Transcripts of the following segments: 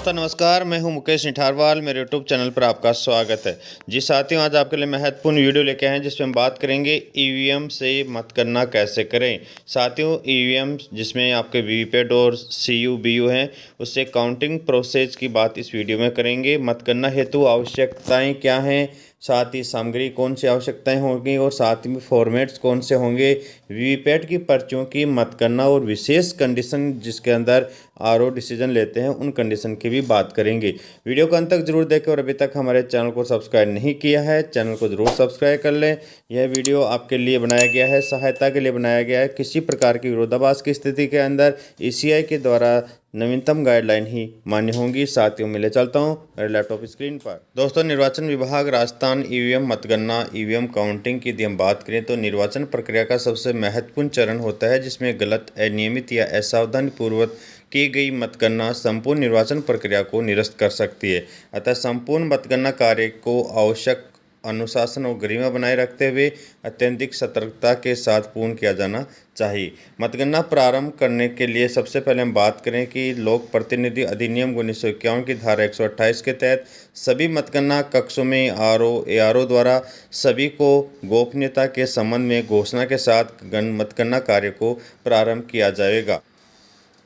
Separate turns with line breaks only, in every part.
दोस्तों नमस्कार, मैं हूं मुकेश निठारवाल। मेरे यूट्यूब चैनल पर आपका स्वागत है। जी साथियों, आज आपके लिए महत्वपूर्ण वीडियो लेके आए हैं जिसमें हम बात करेंगे ईवीएम से मतगणना कैसे करें। साथियों, ईवीएम जिसमें आपके वीवीपैट और सीयू बीयू हैं, उससे काउंटिंग प्रोसेस की बात इस वीडियो में करेंगे। मतगणना हेतु आवश्यकताएँ क्या हैं, साथ ही सामग्री कौन सी आवश्यकताएं होंगी और साथ ही फॉर्मेट्स कौन से होंगे, वीवीपैट की पर्चियों की मतगणना और विशेष कंडीशन जिसके अंदर आरओ डिसीजन लेते हैं उन कंडीशन की भी बात करेंगे। वीडियो को अंत तक जरूर देखें और अभी तक हमारे चैनल को सब्सक्राइब नहीं किया है, चैनल को जरूर सब्सक्राइब कर लें। यह वीडियो आपके लिए बनाया गया है, सहायता के लिए बनाया गया है। किसी प्रकार की विरोधाभास की स्थिति के अंदर ईसीआई के द्वारा नवीनतम गाइडलाइन ही मान्य होंगी। साथियों, मिले चलता हूं मेरे लैपटॉप स्क्रीन पर। दोस्तों, निर्वाचन विभाग राजस्थान ईवीएम मतगणना ईवीएम काउंटिंग की यदि हम बात करें तो निर्वाचन प्रक्रिया का सबसे महत्वपूर्ण चरण होता है जिसमें गलत, अनियमित या असावधानीपूर्वक की गई मतगणना संपूर्ण निर्वाचन प्रक्रिया को निरस्त कर सकती है। अतः संपूर्ण मतगणना कार्य को आवश्यक अनुशासन और गरिमा बनाए रखते हुए अत्यधिक सतर्कता के साथ पूर्ण किया जाना चाहिए। मतगणना प्रारंभ करने के लिए सबसे पहले हम बात करें कि लोक प्रतिनिधि अधिनियम 1951 की धारा 128 के तहत सभी मतगणना कक्षों में एआरओ द्वारा सभी को गोपनीयता के संबंध में घोषणा के साथ मतगणना कार्य को प्रारंभ किया जाएगा।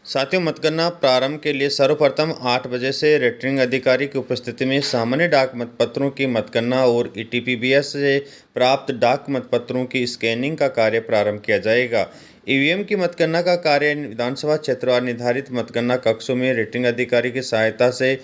साथियों, मतगणना प्रारंभ के लिए सर्वप्रथम 8 बजे से रिटर्निंग अधिकारी की उपस्थिति में सामान्य डाक मतपत्रों की मतगणना और ईटीपीबीएस से प्राप्त डाक मतपत्रों की स्कैनिंग का कार्य प्रारंभ किया जाएगा। ईवीएम की मतगणना का कार्य विधानसभा क्षेत्रवार निर्धारित मतगणना कक्षों में रिटर्निंग अधिकारी की सहायता से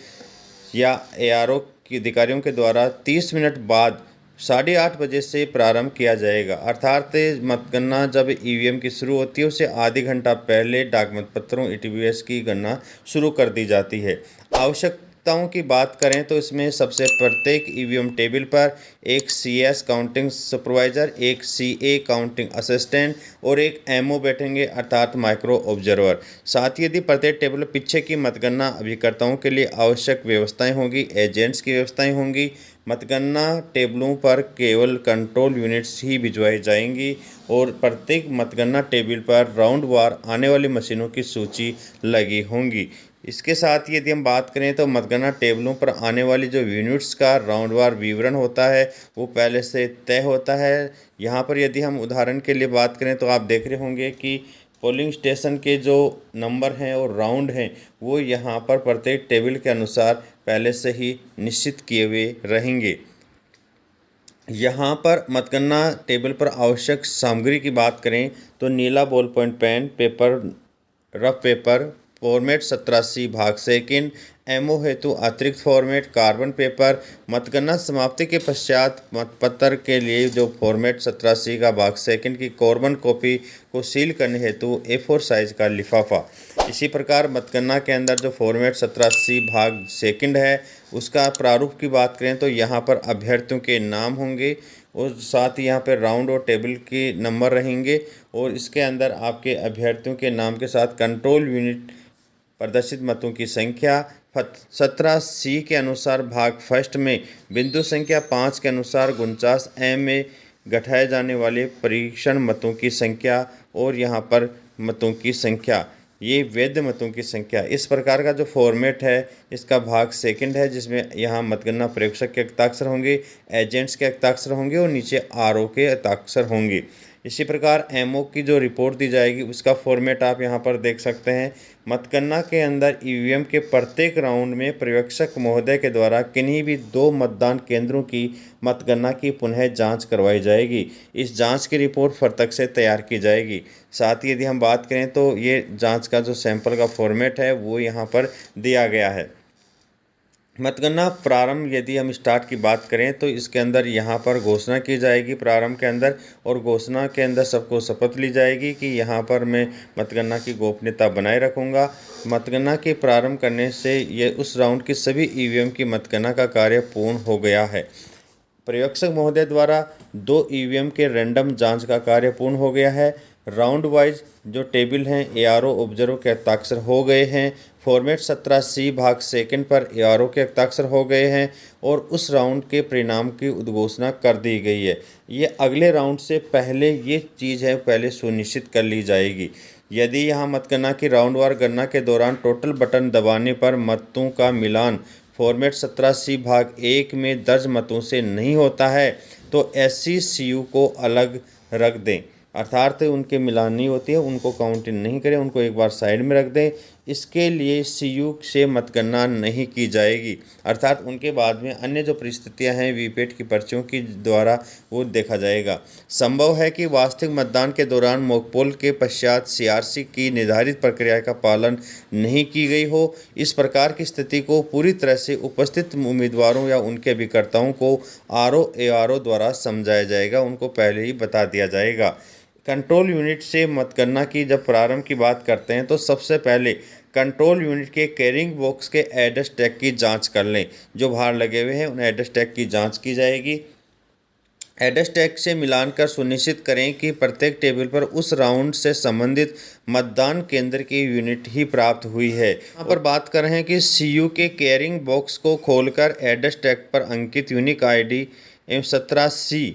या एआरओ के अधिकारियों के द्वारा 30 मिनट बाद 8:30 बजे से प्रारंभ किया जाएगा। अर्थात मतगणना जब ईवीएम की शुरू होती है उससे आधे घंटा पहले डाक मतपत्रों ईटीपीबीएस की गणना शुरू कर दी जाती है। आवश्यकताओं की बात करें तो इसमें सबसे प्रत्येक ईवीएम टेबल पर एक सीएस काउंटिंग सुपरवाइजर, एक सीए काउंटिंग असिस्टेंट और एक एमओ बैठेंगे अर्थात माइक्रो ऑब्जर्वर। साथ ही यदि प्रत्येक टेबल पीछे की मतगणना अभिकर्ताओं के लिए आवश्यक व्यवस्थाएं होंगी, एजेंट्स की व्यवस्थाएं होंगी। मतगणना टेबलों पर केवल कंट्रोल यूनिट्स ही भिजवाई जाएंगी और प्रत्येक मतगणना टेबल पर राउंड वार आने वाली मशीनों की सूची लगी होंगी। इसके साथ ही यदि हम बात करें तो मतगणना टेबलों पर आने वाली जो यूनिट्स का राउंड वार विवरण होता है वो पहले से तय होता है। यहाँ पर यदि हम उदाहरण के लिए बात करें तो आप देख रहे होंगे कि पोलिंग स्टेशन के जो नंबर हैं और राउंड हैं वो यहाँ पर प्रत्येक टेबल के अनुसार पहले से ही निश्चित किए हुए रहेंगे। यहाँ पर मतगणना टेबल पर आवश्यक सामग्री की बात करें तो नीला ball point pen, paper, rough paper, format 17C भाग सेकंड, एमओ हेतु अतिरिक्त फॉर्मेट, कार्बन पेपर, मतगणना समाप्ति के पश्चात मतपत्र के लिए जो फॉर्मेट 17C का भाग सेकंड की कार्बन कॉपी को सील करने हेतु A4 साइज का लिफाफा। इसी प्रकार मतगणना के अंदर जो फॉर्मेट 17C भाग सेकंड है उसका प्रारूप की बात करें तो यहाँ पर अभ्यर्थियों के नाम होंगे और साथ ही यहाँ पर राउंड और टेबल के नंबर रहेंगे और इसके अंदर आपके अभ्यर्थियों के नाम के साथ कंट्रोल यूनिट, प्रदर्शित मतों की संख्या, 17C के अनुसार भाग फर्स्ट में बिंदु संख्या 5 के अनुसार 49M में गठाए जाने वाले परीक्षण मतों की संख्या और यहाँ पर मतों की संख्या, ये वैध मतों की संख्या। इस प्रकार का जो फॉर्मेट है इसका भाग सेकंड है जिसमें यहाँ मतगणना प्रेक्षक के हस्ताक्षर होंगे, एजेंट्स के हस्ताक्षर होंगे और नीचे आरओ के हस्ताक्षर होंगे। इसी प्रकार एमओ की जो रिपोर्ट दी जाएगी उसका फॉर्मेट आप यहाँ पर देख सकते हैं। मतगणना के अंदर ईवीएम के प्रत्येक राउंड में पर्यवेक्षक महोदय के द्वारा किन्हीं भी 2 मतदान केंद्रों की मतगणना की पुनः जांच करवाई जाएगी। इस जांच की रिपोर्ट फरतक से तैयार की जाएगी। साथ ही यदि हम बात करें तो ये जांच का जो सैंपल का फॉर्मेट है वो यहाँ पर दिया गया है। मतगणना प्रारंभ यदि हम स्टार्ट की बात करें तो इसके अंदर यहाँ पर घोषणा की जाएगी प्रारंभ के अंदर, और घोषणा के अंदर सबको शपथ ली जाएगी कि यहाँ पर मैं मतगणना की गोपनीयता बनाए रखूँगा। मतगणना के प्रारंभ करने से ये उस राउंड की सभी ईवीएम की मतगणना का कार्य पूर्ण हो गया है। पर्यवेक्षक महोदय द्वारा 2 ईवीएम के रैंडम जांच का कार्य पूर्ण हो गया है। राउंड वाइज जो टेबल हैं एआरओ ऑब्जर्वर के हस्ताक्षर हो गए हैं। फॉर्मेट 17C भाग सेकंड पर एआरओ के हस्ताक्षर हो गए हैं और उस राउंड के परिणाम की उद्घोषणा कर दी गई है। ये अगले राउंड से पहले ये चीज़ है पहले सुनिश्चित कर ली जाएगी। यदि यहाँ मतगणना की राउंडवार गणना के दौरान टोटल बटन दबाने पर मतों का मिलान फॉर्मेट 17C भाग 1 में दर्ज मतों से नहीं होता है तो एससी सीयू को अलग रख दें, अर्थात उनके मिलान नहीं होती है, उनको काउंटिंग नहीं करें, उनको एक बार साइड में रख दें। इसके लिए सीयू से मतगणना नहीं की जाएगी, अर्थात उनके बाद में अन्य जो परिस्थितियां हैं वीपैट की पर्चियों की द्वारा वो देखा जाएगा। संभव है कि वास्तविक मतदान के दौरान मॉकपोल के पश्चात सीआरसी की निर्धारित प्रक्रिया का पालन नहीं की गई हो। इस प्रकार की स्थिति को पूरी तरह से उपस्थित उम्मीदवारों या उनके अभिकर्ताओं को आरओ एआरओ द्वारा समझाया जाएगा, उनको पहले ही बता दिया जाएगा। कंट्रोल यूनिट से मतगणना की जब प्रारंभ की बात करते हैं तो सबसे पहले कंट्रोल यूनिट के कैरिंग बॉक्स के एड्रेस टैग की जांच कर लें। जो बाहर लगे हुए हैं उन एड्रेस टैग की जांच की जाएगी। एड्रेस टैग से मिलान कर सुनिश्चित करें कि प्रत्येक टेबल पर उस राउंड से संबंधित मतदान केंद्र की यूनिट ही प्राप्त हुई है। यहाँ पर बात कर रहे हैं कि सीयू के कैरिंग बॉक्स को खोलकर एड्रेस टैग पर अंकित यूनिक आईडी एवं 17C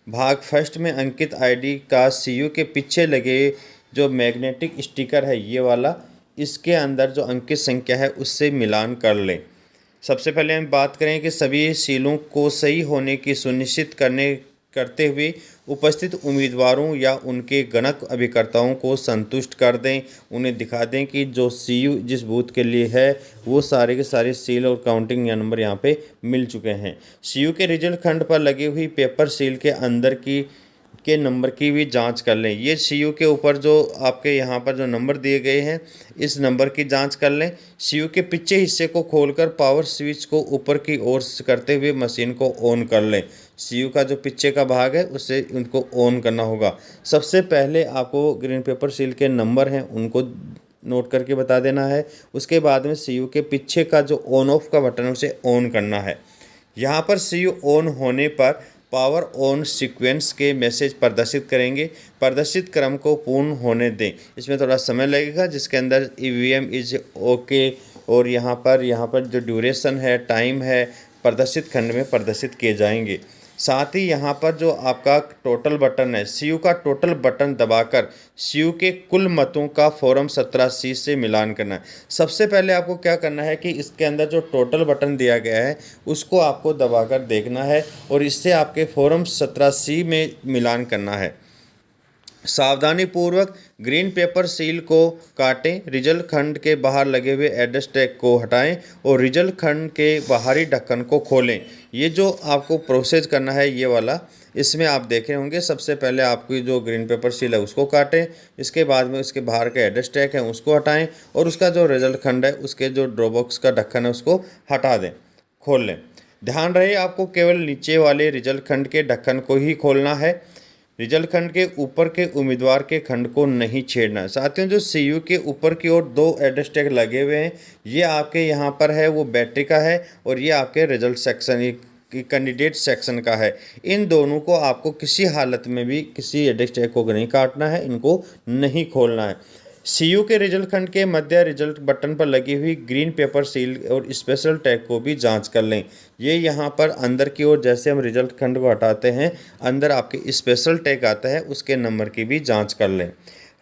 भाग फर्स्ट में अंकित आईडी का सीयू के पीछे लगे जो मैग्नेटिक स्टिकर है ये वाला, इसके अंदर जो अंकित संख्या है उससे मिलान कर लें। सबसे पहले हम बात करें कि सभी सीलों को सही होने की सुनिश्चित करते हुए उपस्थित उम्मीदवारों या उनके गणक अभिकर्ताओं को संतुष्ट कर दें। उन्हें दिखा दें कि जो सीयू जिस बूथ के लिए है वो सारे के सारे सील और काउंटिंग या नंबर यहाँ पे मिल चुके हैं। सीयू के रिजल्ट खंड पर लगी हुई पेपर सील के अंदर के नंबर की भी जांच कर लें। ये सीयू के ऊपर जो आपके यहाँ पर जो नंबर दिए गए हैं इस नंबर की जांच कर लें। सीयू के पीछे हिस्से को खोलकर पावर स्विच को ऊपर की ओर करते हुए मशीन को ऑन कर लें। सीयू का जो पीछे का भाग है उससे उनको ऑन करना होगा। सबसे पहले आपको ग्रीन पेपर सील के नंबर हैं उनको नोट करके बता देना है। उसके बाद में सीयू के पीछे का जो ऑन ऑफ का बटन है उसे ऑन करना है। यहाँ पर सीयू ऑन होने पर पावर ऑन सीक्वेंस के मैसेज प्रदर्शित करेंगे। प्रदर्शित क्रम को पूर्ण होने दें। इसमें थोड़ा समय लगेगा जिसके अंदर ईवीएम इज ओके और यहाँ पर जो ड्यूरेशन है टाइम है प्रदर्शित खंड में प्रदर्शित किए जाएंगे। साथ ही यहाँ पर जो आपका टोटल बटन है सीयू का टोटल बटन दबाकर सीयू के कुल मतों का फॉर्म 17C से मिलान करना है। सबसे पहले आपको क्या करना है कि इसके अंदर जो टोटल बटन दिया गया है उसको आपको दबाकर देखना है और इससे आपके फॉर्म 17C में मिलान करना है। सावधानी पूर्वक ग्रीन पेपर सील को काटें, रिजल्ट खंड के बाहर लगे हुए एड्रेस टैग को हटाएं और रिजल्ट खंड के बाहरी ढक्कन को खोलें। ये जो आपको प्रोसेस करना है ये वाला, इसमें आप देख रहे होंगे सबसे पहले आपकी जो ग्रीन पेपर सील है उसको काटें, इसके बाद में उसके बाहर का एड्रेस टैग है उसको हटाएं और उसका जो रिजल्ट खंड है उसके जो ड्रॉ बॉक्स का ढक्कन है उसको हटा दें, खोल लें। ध्यान रहे आपको केवल नीचे वाले रिजल्ट खंड के ढक्कन को ही खोलना है, रिजल्ट खंड के ऊपर के उम्मीदवार के खंड को नहीं छेड़ना है। साथियों जो सीयू के ऊपर की ओर 2 एड्रेस टैग लगे हुए हैं ये आपके यहाँ पर है वो बैटरी का है और ये आपके रिजल्ट सेक्शन कैंडिडेट सेक्शन का है। इन दोनों को आपको किसी हालत में भी किसी एड्रेस टैग को नहीं काटना है, इनको नहीं खोलना है। सीयू के रिजल्ट खंड के मध्य रिजल्ट बटन पर लगी हुई ग्रीन पेपर सील और स्पेशल टैग को भी जांच कर लें। ये यहाँ पर अंदर की ओर जैसे हम रिजल्ट खंड को हटाते हैं अंदर आपके स्पेशल टैग आता है उसके नंबर की भी जांच कर लें।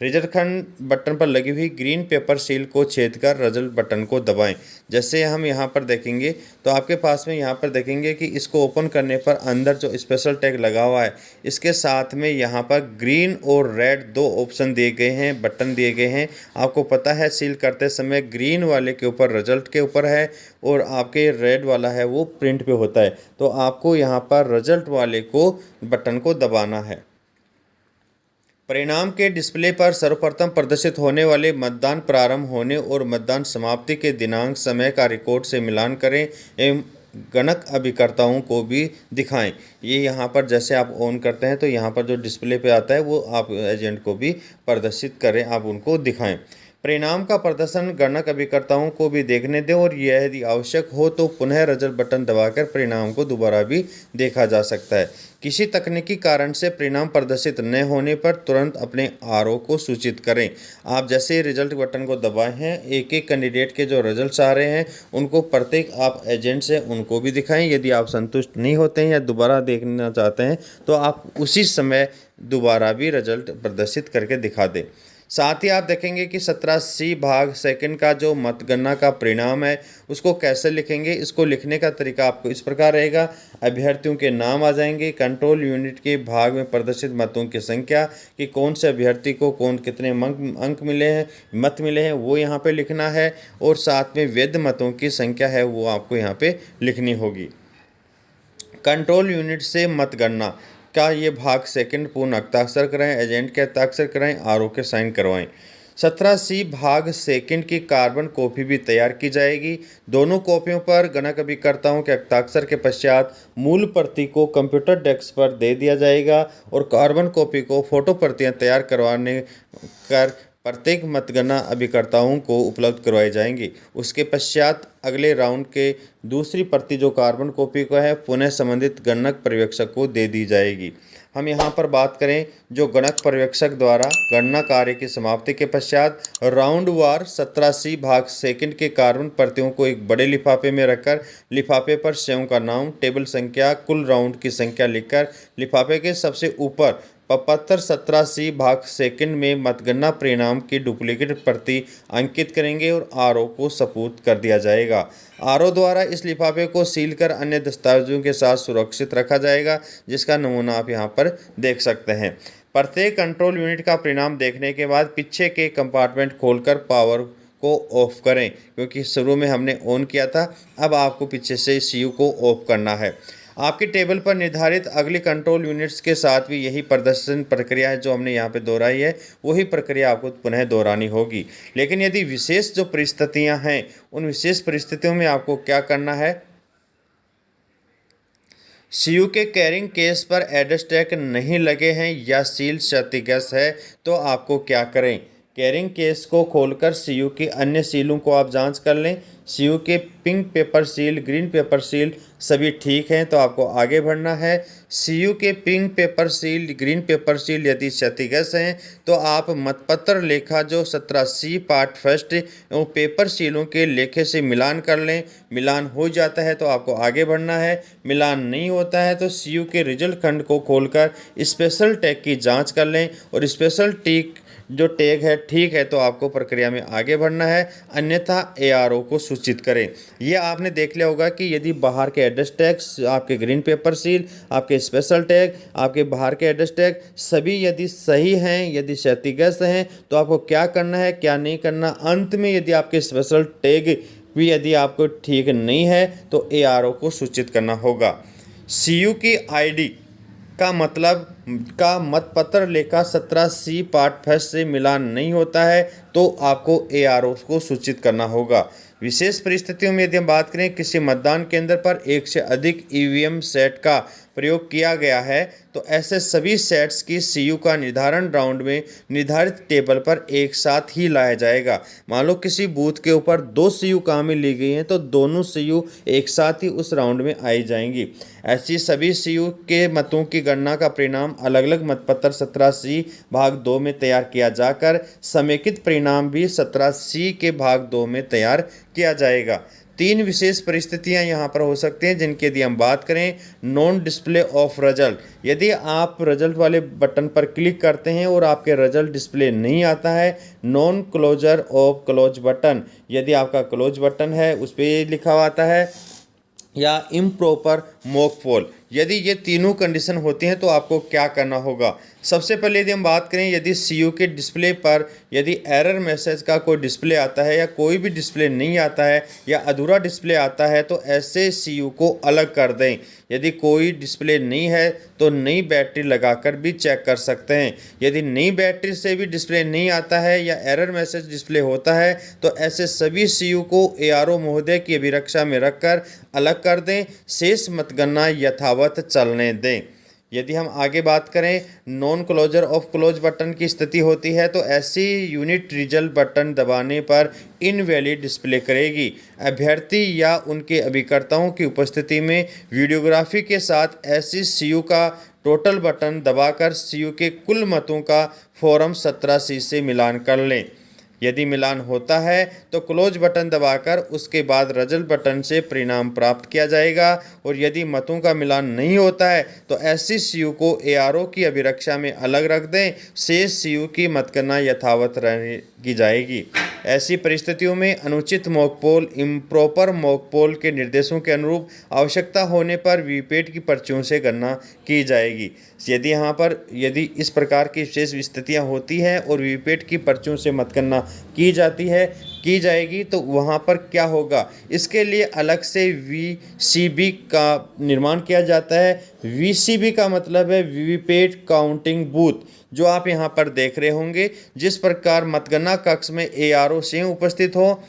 रिजल्ट खंड बटन पर लगी हुई ग्रीन पेपर सील को छेद कर रिजल्ट बटन को दबाएं। जैसे हम यहाँ पर देखेंगे तो आपके पास में यहाँ पर देखेंगे कि इसको ओपन करने पर अंदर जो स्पेशल टैग लगा हुआ है इसके साथ में यहाँ पर ग्रीन और रेड 2 ऑप्शन दिए गए हैं, बटन दिए गए हैं। आपको पता है सील करते समय ग्रीन वाले के ऊपर रिजल्ट के ऊपर है और आपके रेड वाला है वो प्रिंट पे होता है, तो आपको यहाँ पर रिजल्ट वाले को बटन को दबाना है। परिणाम के डिस्प्ले पर सर्वप्रथम प्रदर्शित होने वाले मतदान प्रारंभ होने और मतदान समाप्ति के दिनांक समय का रिकॉर्ड से मिलान करें एवं गणक अभिकर्ताओं को भी दिखाएं। ये यहाँ पर जैसे आप ऑन करते हैं तो यहाँ पर जो डिस्प्ले पे आता है वो आप एजेंट को भी प्रदर्शित करें, आप उनको दिखाएं। परिणाम का प्रदर्शन गणक अभिकर्ताओं को भी देखने दें और यदि आवश्यक हो तो पुनः रिजल्ट बटन दबाकर परिणाम को दोबारा भी देखा जा सकता है। किसी तकनीकी कारण से परिणाम प्रदर्शित न होने पर तुरंत अपने आरओ को सूचित करें। आप जैसे ही रिजल्ट बटन को दबाए हैं, एक एक कैंडिडेट के जो रिजल्ट्स आ रहे हैं उनको प्रत्येक आप एजेंट से उनको भी दिखाएं। यदि आप संतुष्ट नहीं होते हैं या दोबारा देखना चाहते हैं तो आप उसी समय दोबारा भी रिजल्ट प्रदर्शित करके दिखा दें। साथ ही आप देखेंगे कि 17C भाग सेकंड का जो मतगणना का परिणाम है उसको कैसे लिखेंगे। इसको लिखने का तरीका आपको इस प्रकार रहेगा। अभ्यर्थियों के नाम आ जाएंगे, कंट्रोल यूनिट के भाग में प्रदर्शित मतों की संख्या कि कौन से अभ्यर्थी को कितने अंक मिले हैं, मत मिले हैं, वो यहाँ पे लिखना है। और साथ में वैध मतों की संख्या है वो आपको यहाँ पे लिखनी होगी। कंट्रोल यूनिट से मतगणना का ये भाग सेकंड पूर्ण हस्ताक्षर कराएं, एजेंट के हस्ताक्षर कराएं, आरओ के साइन करवाएं। 17C भाग सेकंड की कार्बन कॉपी भी तैयार की जाएगी। दोनों कॉपियों पर गणक अभिकर्ताओं के हस्ताक्षर के पश्चात मूल प्रति को कंप्यूटर डेस्क पर दे दिया जाएगा और कार्बन कॉपी को फोटो प्रतियां तैयार करवाने कर प्रत्येक मतगणना अभिकर्ताओं को उपलब्ध करवाई जाएंगी। उसके पश्चात अगले राउंड के दूसरी प्रति जो कार्बन कॉपी को है पुनः संबंधित गणक पर्यवेक्षक को दे दी जाएगी। हम यहाँ पर बात करें जो गणक पर्यवेक्षक द्वारा गणना कार्य की समाप्ति के पश्चात राउंड वार 17C भाग सेकंड के कार्बन प्रतियों को एक बड़े लिफाफे में रखकर लिफाफे पर स्वयं का नाम, टेबल संख्या, कुल राउंड की संख्या लिखकर लिफाफे के सबसे ऊपर 17C भाग सेकंड में मतगणना परिणाम की डुप्लीकेट प्रति अंकित करेंगे और आरओ को सपूर्द कर दिया जाएगा। आरओ द्वारा इस लिफाफे को सील कर अन्य दस्तावेजों के साथ सुरक्षित रखा जाएगा, जिसका नमूना आप यहाँ पर देख सकते हैं। प्रत्येक कंट्रोल यूनिट का परिणाम देखने के बाद पीछे के कंपार्टमेंट खोलकर पावर को ऑफ करें, क्योंकि शुरू में हमने ऑन किया था, अब आपको पीछे से सीयू को ऑफ करना है। आपकी टेबल पर निर्धारित अगली कंट्रोल यूनिट्स के साथ भी यही प्रदर्शन प्रक्रिया है जो हमने यहाँ पे दोहराई है, वही प्रक्रिया आपको पुनः दोहरानी होगी। लेकिन यदि विशेष जो परिस्थितियाँ हैं उन विशेष परिस्थितियों में आपको क्या करना है, सीयू के कैरिंग केस पर एड्रेस टैग नहीं लगे हैं या सील क्षतिग्रस्त है तो आपको क्या करें। कैरिंग केस को खोलकर सीयू की अन्य सीलों को आप जांच कर लें। सीयू के pink paper seal, green pepper seal सभी ठीक हैं तो आपको आगे बढ़ना है। सीयू के pink paper seal, green pepper seal यदि क्षतिग्रस्त हैं तो आप मतपत्र लेखा जो 17C पार्ट फर्स्ट और पेपर सीलों के लेखे से मिलान कर लें। मिलान हो जाता है तो आपको आगे बढ़ना है। मिलान नहीं होता है तो सीयू के रिजल्ट खंड को खोलकर स्पेशल टैग की जाँच कर लें और स्पेशल टिक जो टैग है ठीक है तो आपको प्रक्रिया में आगे बढ़ना है, अन्यथा एआरओ को सूचित करें। यह आपने देख लिया होगा कि यदि बाहर के एड्रेस टैग, आपके ग्रीन पेपर सील, आपके स्पेशल टैग, आपके बाहर के एड्रेस टैग सभी यदि सही हैं, यदि क्षतिग्रस्त हैं तो आपको क्या करना है, क्या नहीं करना। अंत में यदि आपके स्पेशल टैग भी यदि आपको ठीक नहीं है तो एआरओ को सूचित करना होगा। सीयू की आईडी का मतलब का मतपत्र लेखा 17C पार्ट फर्स्ट से मिलान नहीं होता है तो आपको एआरओ को सूचित करना होगा। विशेष परिस्थितियों में यदि हम बात करें किसी मतदान केंद्र पर एक से अधिक ईवीएम सेट का प्रयोग किया गया है तो ऐसे सभी सेट्स की सीयू का निर्धारण राउंड में निर्धारित टेबल पर एक साथ ही लाया जाएगा। मान लो किसी बूथ के ऊपर 2 सीयू काम में ली गई हैं तो दोनों सीयू एक साथ ही उस राउंड में आई जाएंगी। ऐसी सभी सीयू के मतों की गणना का परिणाम अलग अलग मतपत्र 17C भाग 2 में तैयार किया जाकर समेकित परिणाम भी 17C के भाग 2 में तैयार किया जाएगा। 3 विशेष परिस्थितियां यहाँ पर हो सकती हैं जिनकी यदि हम बात करें। नॉन डिस्प्ले ऑफ रिजल्ट, यदि आप रिजल्ट वाले बटन पर क्लिक करते हैं और आपके रिजल्ट डिस्प्ले नहीं आता है। Non closure of close button, यदि आपका क्लोज बटन है उस पर लिखा हुआ आता है। या इम्प्रॉपर मॉक पोल, यदि ये तीनों कंडीशन होती हैं तो आपको क्या करना होगा। सबसे पहले यदि हम बात करें, यदि सीयू के डिस्प्ले पर यदि एरर मैसेज का कोई डिस्प्ले आता है या कोई भी डिस्प्ले नहीं आता है या अधूरा डिस्प्ले आता है तो ऐसे सीयू को अलग कर दें। यदि कोई डिस्प्ले नहीं है तो नई बैटरी लगाकर भी चेक कर सकते हैं। यदि नई बैटरी से भी डिस्प्ले नहीं आता है या एरर मैसेज डिस्प्ले होता है तो ऐसे सभी सीयू को एआरओ महोदय की अभिरक्षा में रखकर अलग कर दें। शेष मतगणना यथावत चलने दें। यदि हम आगे बात करें non closure of close button की स्थिति होती है तो ऐसी यूनिट रिजल्ट बटन दबाने पर इनवैलिड डिस्प्ले करेगी। अभ्यर्थी या उनके अभिकर्ताओं की उपस्थिति में वीडियोग्राफी के साथ ऐसी सीयू का टोटल बटन दबाकर सीयू के कुल मतों का फॉर्म 17C से मिलान कर लें। यदि मिलान होता है तो क्लोज बटन दबाकर उसके बाद रिजल्ट बटन से परिणाम प्राप्त किया जाएगा और यदि मतों का मिलान नहीं होता है तो ऐसी सीयू को एआरओ की अभिरक्षा में अलग रख दें। शेष सीयू की मतगणना यथावत की जाएगी। ऐसी परिस्थितियों में अनुचित मॉकपोल इम्प्रॉपर मॉकपोल के निर्देशों के अनुरूप आवश्यकता होने पर वीपैट की पर्चियों से गणना की जाएगी। यदि इस प्रकार की विशेष स्थितियां होती हैं और वीपैट की पर्चियों से मतगणना की जाएगी तो वहां पर क्या होगा, इसके लिए अलग से वीसीबी का निर्माण किया जाता है। वीसीबी का मतलब है वीवीपैट काउंटिंग बूथ, जो आप यहाँ पर देख रहे होंगे। जिस प्रकार मतगणना कक्ष में एआरओ स्वयं उपस्थित हो,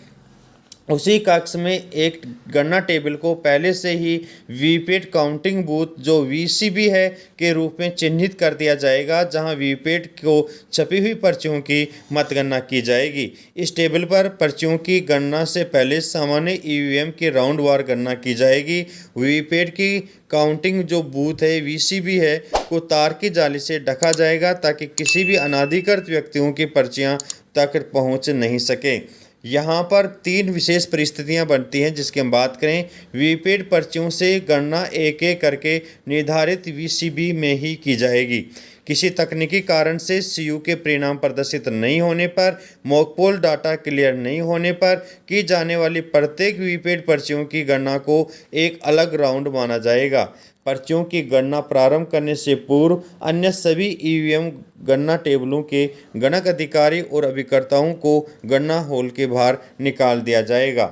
उसी कक्ष में एक गणना टेबल को पहले से ही वीपैट काउंटिंग बूथ जो वीसीबी है के रूप में चिन्हित कर दिया जाएगा, जहां वीपैट को छपी हुई पर्चियों की मतगणना की जाएगी। इस टेबल पर पर्चियों की गणना से पहले सामान्य ईवीएम की राउंड वार गणना की जाएगी। वीपैट की काउंटिंग जो बूथ है वीसीबी है को तार की जाली से ढका जाएगा ताकि किसी भी अनाधिकृत व्यक्तियों की पर्चियां तक पहुंच नहीं सके। यहाँ पर 3 विशेष परिस्थितियाँ बनती हैं जिसकी हम बात करें। वीपैट पर्चियों से गणना एक एक करके निर्धारित वीसीबी में ही की जाएगी। किसी तकनीकी कारण से सीयू के परिणाम प्रदर्शित नहीं होने पर, मॉकपोल डाटा क्लियर नहीं होने पर की जाने वाली प्रत्येक वीपैट पर्चियों की गणना को एक अलग राउंड माना जाएगा। पर्चियों की गणना प्रारंभ करने से पूर्व अन्य सभी ईवीएम गणना टेबलों के गणक अधिकारी और अभिकर्ताओं को गणना हॉल के बाहर निकाल दिया जाएगा।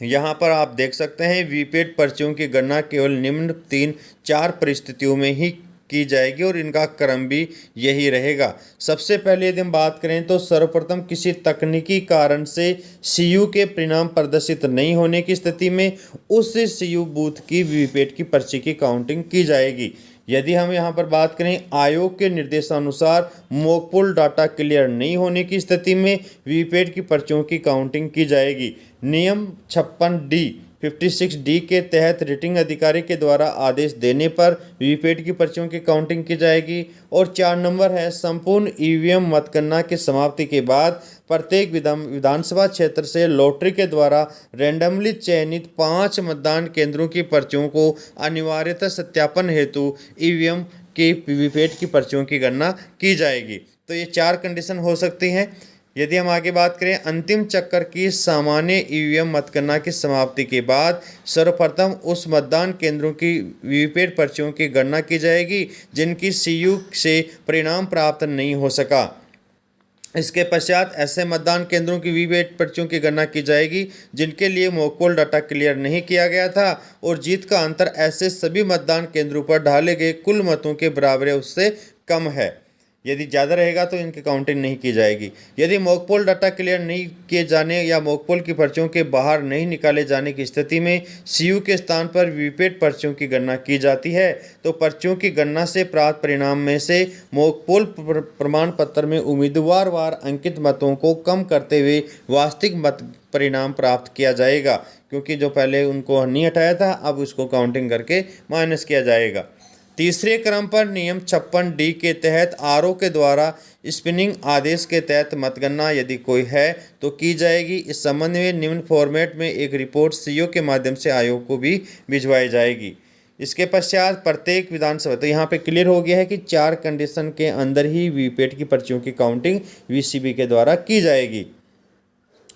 यहाँ पर आप देख सकते हैं वीपैट पर्चियों की गणना केवल निम्न 3-4 परिस्थितियों में ही की जाएगी और इनका क्रम भी यही रहेगा। सबसे पहले यदि हम बात करें तो सर्वप्रथम किसी तकनीकी कारण से सीयू के परिणाम प्रदर्शित नहीं होने की स्थिति में उस सीयू बूथ की वीपैट की पर्ची की काउंटिंग की जाएगी। यदि हम यहाँ पर बात करें आयोग के निर्देशानुसार मॉकपोल डाटा क्लियर नहीं होने की स्थिति में वीपैट की पर्चियों की काउंटिंग की जाएगी। नियम 56D के तहत रिटर्निंग अधिकारी के द्वारा आदेश देने पर वीपैट की पर्चियों की काउंटिंग की जाएगी। और 4 नंबर है संपूर्ण ईवीएम मतगणना की समाप्ति के बाद प्रत्येक विधानसभा क्षेत्र से लॉटरी के द्वारा रैंडमली चयनित 5 मतदान केंद्रों की पर्चियों को अनिवार्यतः सत्यापन हेतु ईवीएम की वीपैट की पर्चियों की गणना की जाएगी। तो ये 4 कंडीशन हो सकती हैं। यदि हम आगे बात करें अंतिम चक्कर की सामान्य ईवीएम मतगणना की समाप्ति के बाद सर्वप्रथम उस मतदान केंद्रों की वीपैट पर्चियों की गणना की जाएगी जिनकी सीयू से परिणाम प्राप्त नहीं हो सका। इसके पश्चात ऐसे मतदान केंद्रों की वीपैट पर्चियों की गणना की जाएगी जिनके लिए मॉकपोल डाटा क्लियर नहीं किया गया था और जीत का अंतर ऐसे सभी मतदान केंद्रों पर डाले गए कुल मतों के बराबर है उससे कम है। यदि ज़्यादा रहेगा तो इनकी काउंटिंग नहीं की जाएगी। यदि मॉकपोल डाटा क्लियर नहीं किए जाने या मॉकपोल की पर्चियों के बाहर नहीं निकाले जाने की स्थिति में सीयू के स्थान पर वीपैट पर्चियों की गणना की जाती है तो पर्चियों की गणना से प्राप्त परिणाम में से मॉकपोल प्रमाण पत्र में उम्मीदवार वार अंकित मतों को कम करते हुए वास्तविक मत परिणाम प्राप्त किया जाएगा, क्योंकि जो पहले उनको नहीं हटाया था अब उसको काउंटिंग करके माइनस किया जाएगा। तीसरे क्रम पर नियम 56D के तहत आरओ के द्वारा स्पिनिंग आदेश के तहत मतगणना यदि कोई है तो की जाएगी। इस संबंध में निम्न फॉर्मेट में एक रिपोर्ट सीईओ के माध्यम से आयोग को भी भिजवाई जाएगी। इसके पश्चात प्रत्येक विधानसभा, तो यहाँ पे क्लियर हो गया है कि 4 कंडीशन के अंदर ही वीपैट की पर्चियों की काउंटिंग वीसीबी के द्वारा की जाएगी।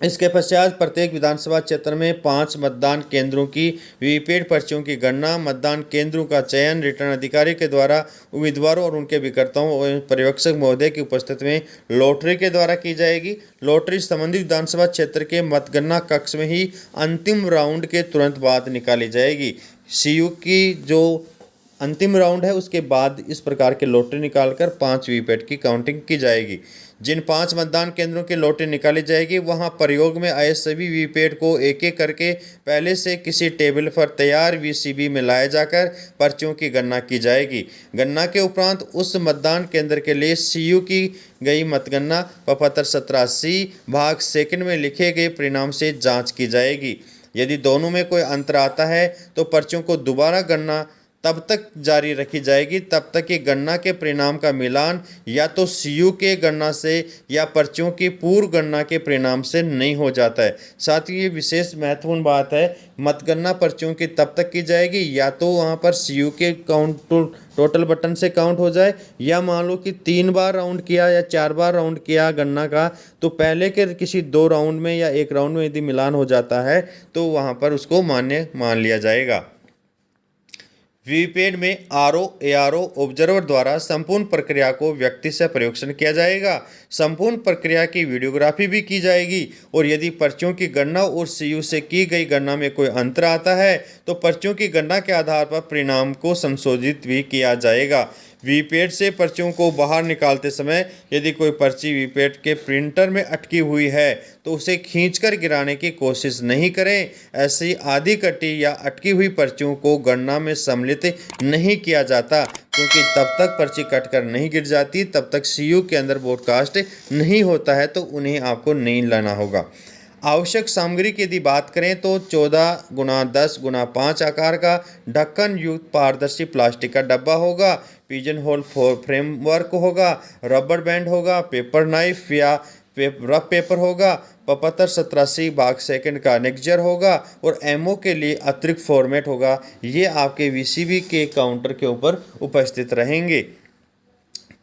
इसके पश्चात प्रत्येक विधानसभा क्षेत्र में 5 मतदान केंद्रों की वीपैट पर्चियों की गणना, मतदान केंद्रों का चयन रिटर्निंग अधिकारी के द्वारा उम्मीदवारों और उनके विक्रेताओं और पर्यवेक्षक महोदय की उपस्थिति में लॉटरी के द्वारा की जाएगी। लॉटरी संबंधित विधानसभा क्षेत्र के मतगणना कक्ष में ही अंतिम राउंड के तुरंत बाद निकाली जाएगी। सीयू की जो अंतिम राउंड है, उसके बाद इस प्रकार के लोटे निकालकर 5 वीपैट की काउंटिंग की जाएगी। जिन 5 मतदान केंद्रों के लोटे निकाली जाएगी वहां प्रयोग में आए सभी वीपैट को एक एक करके पहले से किसी टेबल पर तैयार वीसीबी में लाया जाकर पर्चियों की गणना की जाएगी। गणना के उपरांत उस मतदान केंद्र के लिए सीयू की गई मतगणना प्रपत्र 17C भाग सेकंड में लिखे गए परिणाम से जांच की जाएगी। यदि दोनों में कोई अंतर आता है तो पर्चियों को दोबारा गणना तब तक जारी रखी जाएगी तब तक कि गणना के परिणाम का मिलान या तो सीयू के गणना से या पर्चियों की पूर्व गणना के परिणाम से नहीं हो जाता है। साथ ही ये विशेष महत्वपूर्ण बात है, मतगणना पर्चियों की तब तक की जाएगी या तो वहाँ पर सीयू के काउंट टोटल बटन से काउंट हो जाए, या मान लो कि 3 बार राउंड किया या 4 बार राउंड किया गणना का, तो पहले के किसी 2 राउंड में या 1 राउंड में यदि मिलान हो जाता है तो वहाँ पर उसको मान्य मान लिया जाएगा। वीपैट में आरओ एआरओ ऑब्जर्वर द्वारा संपूर्ण प्रक्रिया को व्यक्ति से परीक्षण किया जाएगा। संपूर्ण प्रक्रिया की वीडियोग्राफी भी की जाएगी और यदि पर्चियों की गणना और सीयू से की गई गणना में कोई अंतर आता है तो पर्चियों की गणना के आधार पर परिणाम को संशोधित भी किया जाएगा। वीपैट से पर्चियों को बाहर निकालते समय यदि कोई पर्ची वीपैट के प्रिंटर में अटकी हुई है तो उसे खींचकर गिराने की कोशिश नहीं करें। ऐसी आधी कटी या अटकी हुई पर्चियों को गणना में सम्मिलित नहीं किया जाता, क्योंकि तब तक पर्ची कटकर नहीं गिर जाती तब तक सीयू के अंदर ब्रॉडकास्ट नहीं होता है, तो उन्हें आपको नहीं लाना होगा। आवश्यक सामग्री की यदि बात करें तो 14x10x5 आकार का ढक्कन युक्त पारदर्शी प्लास्टिक का डब्बा होगा, पिजन होल फ्रेमवर्क होगा, रबर बैंड होगा, पेपर नाइफ या रफ पेपर होगा, प्रपत्र 17C भाग सेकंड का नेक्जर होगा और एमओ के लिए अतिरिक्त फॉर्मेट होगा। ये आपके वीसीबी के काउंटर के ऊपर उपस्थित रहेंगे।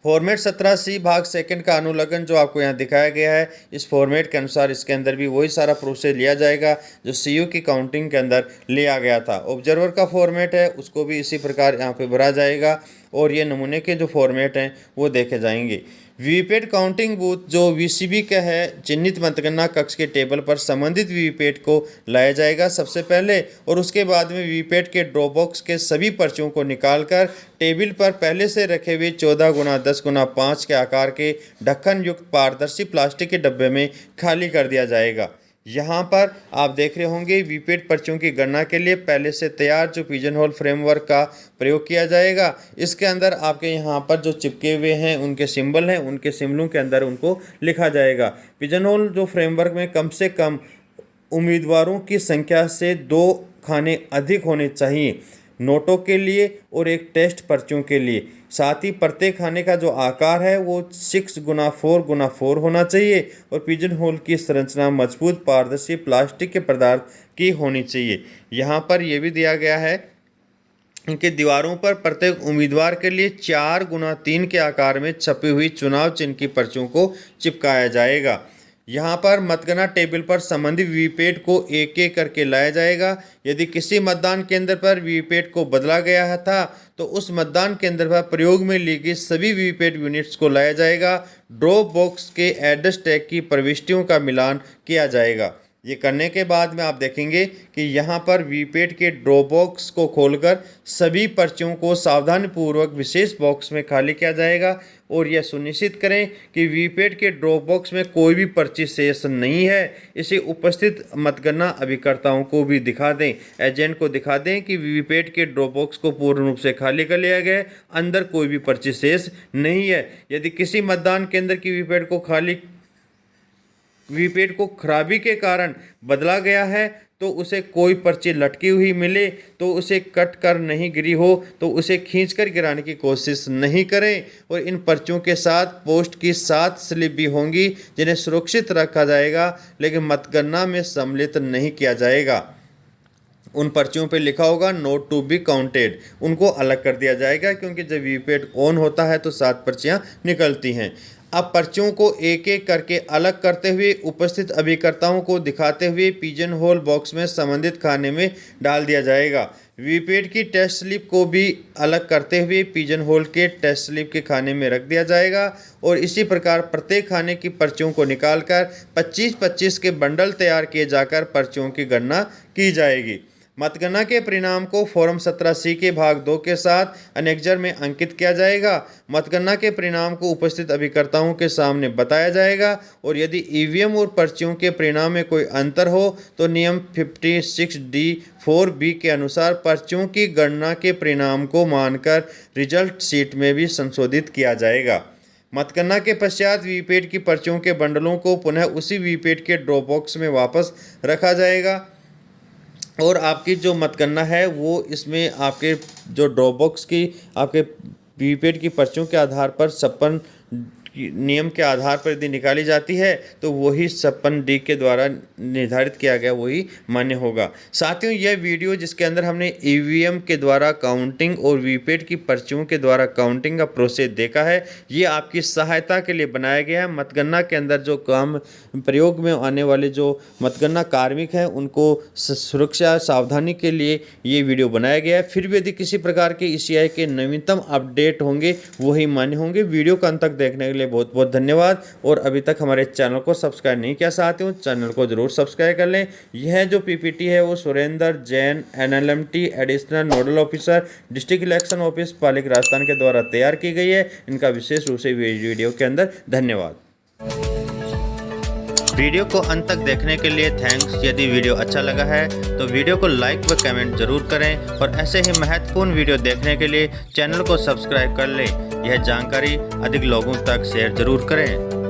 फॉर्मेट 17C भाग सेकंड का अनुलग्न जो आपको यहाँ दिखाया गया है, इस फॉर्मेट के अनुसार इसके अंदर भी वही सारा प्रोसेस लिया जाएगा जो सीयू की काउंटिंग के अंदर लिया गया था। ऑब्जर्वर का फॉर्मेट है उसको भी इसी प्रकार यहाँ पे भरा जाएगा और ये नमूने के जो फॉर्मेट हैं वो देखे जाएंगे। वीपैट काउंटिंग बूथ जो वीसीबी का है, चिन्हित मतगणना कक्ष के टेबल पर संबंधित वीपैट को लाया जाएगा सबसे पहले और उसके बाद में वीपैट के ड्रॉप बॉक्स के सभी पर्चियों को निकालकर टेबल पर पहले से रखे हुए 14x10x5 के आकार के ढक्कन युक्त पारदर्शी प्लास्टिक के डब्बे में खाली कर दिया जाएगा। यहाँ पर आप देख रहे होंगे वीपैट पर्चियों की गणना के लिए पहले से तैयार जो पिजन होल फ्रेमवर्क का प्रयोग किया जाएगा। इसके अंदर आपके यहाँ पर जो चिपके हुए हैं उनके सिंबल हैं, उनके सिंबलों के अंदर उनको लिखा जाएगा। पिजन होल जो फ्रेमवर्क में कम से कम उम्मीदवारों की संख्या से 2 खाने अधिक होने चाहिए नोटों के लिए और एक टेस्ट पर्चियों के लिए। साथ ही प्रत्येक खाने का जो आकार है वो 6x4x4 होना चाहिए और पिजन होल की संरचना मजबूत पारदर्शी प्लास्टिक के पदार्थ की होनी चाहिए। यहाँ पर यह भी दिया गया है इनके दीवारों पर प्रत्येक उम्मीदवार के लिए 4x3 के आकार में छपी हुई चुनाव चिन्ह की पर्चियों को चिपकाया जाएगा। यहाँ पर मतगणना टेबल पर संबंधित वीपैट को एक एक करके लाया जाएगा। यदि किसी मतदान केंद्र पर वीपैट को बदला गया था तो उस मतदान केंद्र पर प्रयोग में ली गई सभी वीपैट यूनिट्स को लाया जाएगा। ड्रॉप बॉक्स के एड्रेस टैग की प्रविष्टियों का मिलान किया जाएगा। ये करने के बाद में आप देखेंगे कि यहाँ पर वीपैट के ड्रॉप बॉक्स को खोलकर सभी पर्चियों को सावधानीपूर्वक विशेष बॉक्स में खाली किया जाएगा और यह सुनिश्चित करें कि वीपैट के ड्रॉप बॉक्स में कोई भी पर्ची शेष नहीं है। इसे उपस्थित मतगणना अभिकर्ताओं को भी दिखा दें, एजेंट को दिखा दें कि वीपैट के ड्रॉप बॉक्स को पूर्ण रूप से खाली कर लिया गया है, अंदर कोई भी पर्ची शेष नहीं है। यदि किसी मतदान केंद्र की वीपैट को खराबी के कारण बदला गया है तो उसे कोई पर्ची लटकी हुई मिले तो उसे कट कर नहीं गिरी हो तो उसे खींचकर गिराने की कोशिश नहीं करें और इन पर्चियों के साथ पोस्ट की 7 स्लिप भी होंगी जिन्हें सुरक्षित रखा जाएगा लेकिन मतगणना में सम्मिलित नहीं किया जाएगा। उन पर्चियों पर लिखा होगा नोट टू बी काउंटेड, उनको अलग कर दिया जाएगा क्योंकि जब वीपैट ऑन होता है तो 7 पर्चियाँ निकलती हैं। अब पर्चियों को एक एक करके अलग करते हुए उपस्थित अभिकर्ताओं को दिखाते हुए पिजन होल बॉक्स में संबंधित खाने में डाल दिया जाएगा। वीपैट की टेस्ट स्लिप को भी अलग करते हुए पिजन होल के टेस्ट स्लिप के खाने में रख दिया जाएगा और इसी प्रकार प्रत्येक खाने की पर्चियों को निकालकर 25-25 के बंडल तैयार किए जाकर पर्चियों की गणना की जाएगी। मतगणना के परिणाम को फॉर्म 17C के भाग 2 के साथ अनेक्जर में अंकित किया जाएगा। मतगणना के परिणाम को उपस्थित अभिकर्ताओं के सामने बताया जाएगा और यदि ईवीएम और पर्चियों के परिणाम में कोई अंतर हो तो नियम 56D(4)(b) के अनुसार पर्चियों की गणना के परिणाम को मानकर रिजल्ट शीट में भी संशोधित किया जाएगा। मतगणना के पश्चात वीवीपैट की पर्चियों के बंडलों को पुनः उसी वीवीपैट के ड्रॉप बॉक्स में वापस रखा जाएगा और आपकी जो मतगणना है वो इसमें आपके जो ड्रॉप बॉक्स की आपके वीवीपैट की पर्चियों के आधार पर 56 नियम के आधार पर यदि निकाली जाती है तो वही 56D के द्वारा निर्धारित किया गया वही मान्य होगा। साथियों, यह वीडियो जिसके अंदर हमने ईवीएम के द्वारा काउंटिंग और वीवीपैट की पर्चियों के द्वारा काउंटिंग का प्रोसेस देखा है, ये आपकी सहायता के लिए बनाया गया है। मतगणना के अंदर जो काम प्रयोग में आने वाले जो मतगणना कार्मिक हैं उनको सुरक्षा सावधानी के लिए ये वीडियो बनाया गया है। फिर भी यदि किसी प्रकार के ईसीआई के नवीनतम अपडेट होंगे वही मान्य होंगे। वीडियो को अंत तक देखने के लिए बहुत बहुत धन्यवाद। और अभी तक हमारे चैनल को सब्सक्राइब नहीं किया साथियों, चैनल को जरूर सब्सक्राइब कर लें। यह जो पीपीटी है वो Surendra Jain NLMT additional nodal officer district election office पालिक राजस्थान के द्वारा तैयार की गई है। इनका विशेष रूप से वीडियो के अंदर धन्यवाद। वीडियो को अंत तक देखने के लिए थैंक्स। यदि वीडियो अच्छा लगा है तो वीडियो को लाइक व कमेंट जरूर करें और ऐसे ही महत्वपूर्ण वीडियो देखने के लिए चैनल को सब्सक्राइब कर लें। यह जानकारी अधिक लोगों तक शेयर जरूर करें।